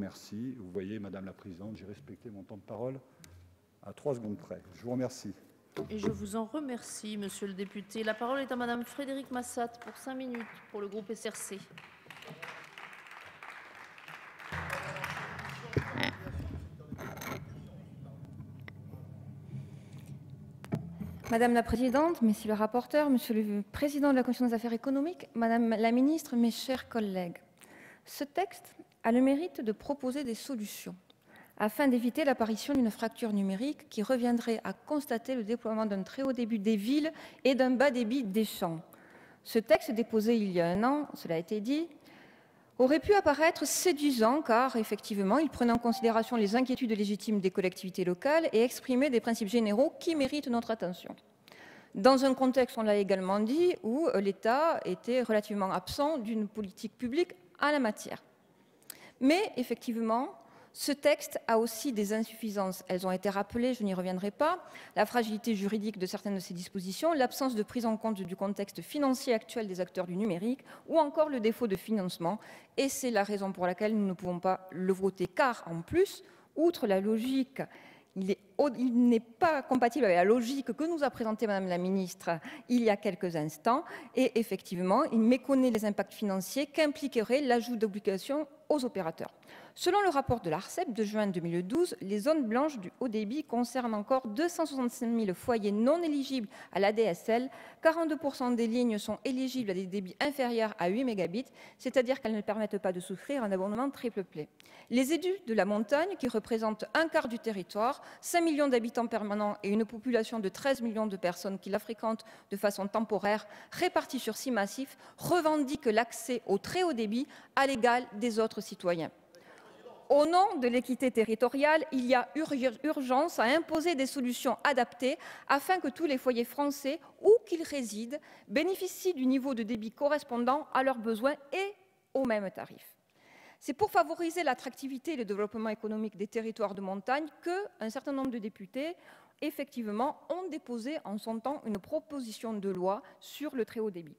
remercie. Vous voyez, Madame la Présidente, j'ai respecté mon temps de parole à 3 secondes près. Je vous remercie. Et je vous en remercie, Monsieur le député. La parole est à Madame Frédérique Massat pour 5 minutes pour le groupe SRC. Madame la Présidente, Messieurs les rapporteurs, Monsieur le Président de la Commission des affaires économiques, Madame la Ministre, mes chers collègues, ce texte a le mérite de proposer des solutions afin d'éviter l'apparition d'une fracture numérique qui reviendrait à constater le déploiement d'un très haut débit des villes et d'un bas débit des champs. Ce texte déposé il y a un an, cela a été dit, aurait pu apparaître séduisant car, effectivement, il prenait en considération les inquiétudes légitimes des collectivités locales et exprimait des principes généraux qui méritent notre attention. Dans un contexte, on l'a également dit, où l'État était relativement absent d'une politique publique en la matière. Mais, effectivement, ce texte a aussi des insuffisances. Elles ont été rappelées, je n'y reviendrai pas. La fragilité juridique de certaines de ces dispositions, l'absence de prise en compte du contexte financier actuel des acteurs du numérique ou encore le défaut de financement. Et c'est la raison pour laquelle nous ne pouvons pas le voter, car en plus, outre la logique, il n'est pas compatible avec la logique que nous a présentée Madame la Ministre il y a quelques instants. Et effectivement, il méconnaît les impacts financiers qu'impliquerait l'ajout d'obligations aux opérateurs. Selon le rapport de l'ARCEP de juin 2012, les zones blanches du haut débit concernent encore 265 000 foyers non éligibles à l'ADSL. 42% des lignes sont éligibles à des débits inférieurs à 8 mégabits, c'est-à-dire qu'elles ne permettent pas de souscrire un abonnement triple play. Les élus de la montagne, qui représentent un quart du territoire, 5 millions d'habitants permanents et une population de 13 millions de personnes qui la fréquentent de façon temporaire, répartie sur 6 massifs, revendiquent l'accès au très haut débit à l'égal des autres citoyens. Au nom de l'équité territoriale, il y a urgence à imposer des solutions adaptées afin que tous les foyers français, où qu'ils résident, bénéficient du niveau de débit correspondant à leurs besoins et au même tarif. C'est pour favoriser l'attractivité et le développement économique des territoires de montagne qu'un certain nombre de députés, effectivement, ont déposé en son temps une proposition de loi sur le très haut débit.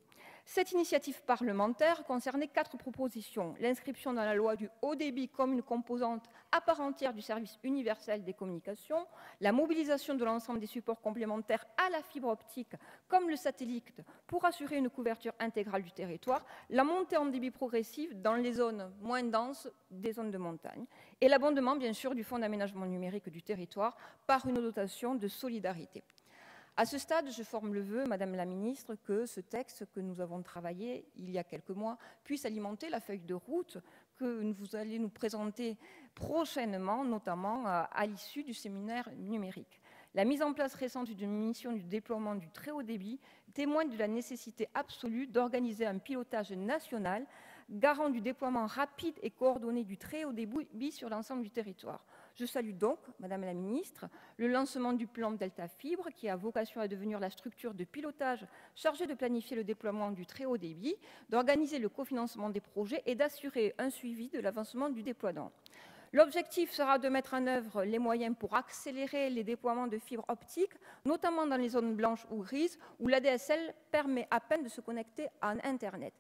Cette initiative parlementaire concernait 4 propositions. L'inscription dans la loi du haut débit comme une composante à part entière du service universel des communications, la mobilisation de l'ensemble des supports complémentaires à la fibre optique comme le satellite pour assurer une couverture intégrale du territoire, la montée en débit progressive dans les zones moins denses des zones de montagne et l'abondement bien sûr du Fonds d'aménagement numérique du territoire par une dotation de solidarité. À ce stade, je forme le vœu, Madame la Ministre, que ce texte que nous avons travaillé il y a quelques mois puisse alimenter la feuille de route que vous allez nous présenter prochainement, notamment à l'issue du séminaire numérique. La mise en place récente d'une mission du déploiement du très haut débit témoigne de la nécessité absolue d'organiser un pilotage national garant du déploiement rapide et coordonné du très haut débit sur l'ensemble du territoire. Je salue donc, Madame la Ministre, le lancement du plan Delta Fibre qui a vocation à devenir la structure de pilotage chargée de planifier le déploiement du très haut débit, d'organiser le cofinancement des projets et d'assurer un suivi de l'avancement du déploiement. L'objectif sera de mettre en œuvre les moyens pour accélérer les déploiements de fibres optiques, notamment dans les zones blanches ou grises où l'ADSL permet à peine de se connecter à Internet.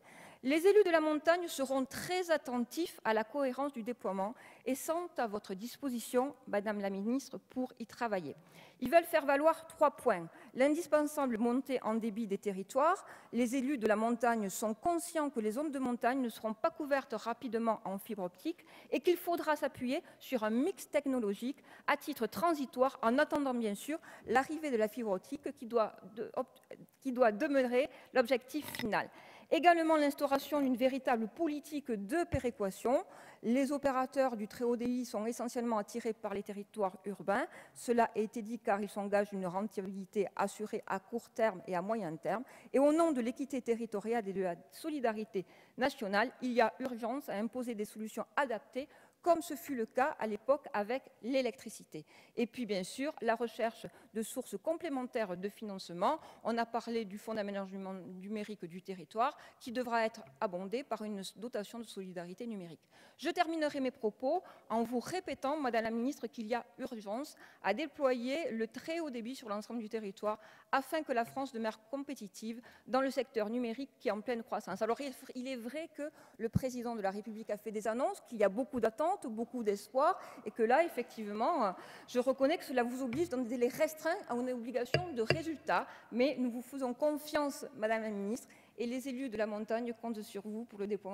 Les élus de la montagne seront très attentifs à la cohérence du déploiement et sont à votre disposition, Madame la Ministre, pour y travailler. Ils veulent faire valoir 3 points. L'indispensable montée en débit des territoires. Les élus de la montagne sont conscients que les zones de montagne ne seront pas couvertes rapidement en fibre optique et qu'il faudra s'appuyer sur un mix technologique à titre transitoire en attendant bien sûr l'arrivée de la fibre optique qui doit demeurer l'objectif final. Également l'instauration d'une véritable politique de péréquation. Les opérateurs du très haut débit sont essentiellement attirés par les territoires urbains. Cela a été dit car ils s'engagent une rentabilité assurée à court terme et à moyen terme. Et au nom de l'équité territoriale et de la solidarité nationale, il y a urgence à imposer des solutions adaptées comme ce fut le cas à l'époque avec l'électricité. Et puis, bien sûr, la recherche de sources complémentaires de financement. On a parlé du Fonds d'aménagement numérique du territoire qui devra être abondé par une dotation de solidarité numérique. Je terminerai mes propos en vous répétant, Madame la Ministre, qu'il y a urgence à déployer le très haut débit sur l'ensemble du territoire afin que la France demeure compétitive dans le secteur numérique qui est en pleine croissance. Alors, il est vrai que le Président de la République a fait des annonces, qu'il y a beaucoup d'attentes, attentes, beaucoup d'espoir, et que là, effectivement, je reconnais que cela vous oblige dans des délais restreints à une obligation de résultat, mais nous vous faisons confiance, Madame la Ministre, et les élus de la montagne comptent sur vous pour le déploiement